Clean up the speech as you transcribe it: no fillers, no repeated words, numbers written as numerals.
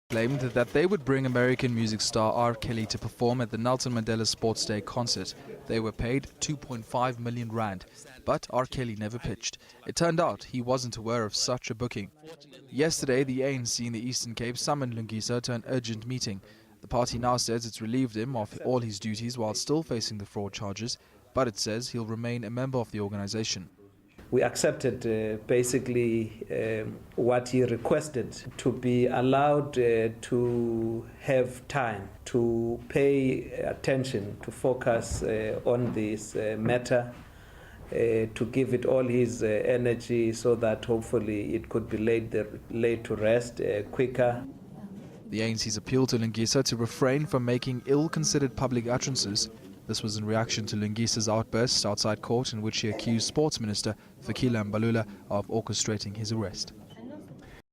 claimed that they would bring American music star R. Kelly to perform at the Nelson Mandela Sports Day concert. They were paid 2.5 million rand, but R. Kelly never pitched. It turned out he wasn't aware of such a booking. Yesterday, the ANC in the Eastern Cape summoned Lungisa to an urgent meeting. The party now says it's relieved him of all his duties while still facing the fraud charges, but it says he'll remain a member of the organization. We accepted what he requested, to be allowed to have time to pay attention, to focus on this matter, to give it all his energy so that hopefully it could be laid to rest quicker. The ANC's appeal to Lungisa to refrain from making ill-considered public utterances. This was in reaction to Lungisa's outburst outside court in which he accused Sports Minister Fikile Mbalula of orchestrating his arrest.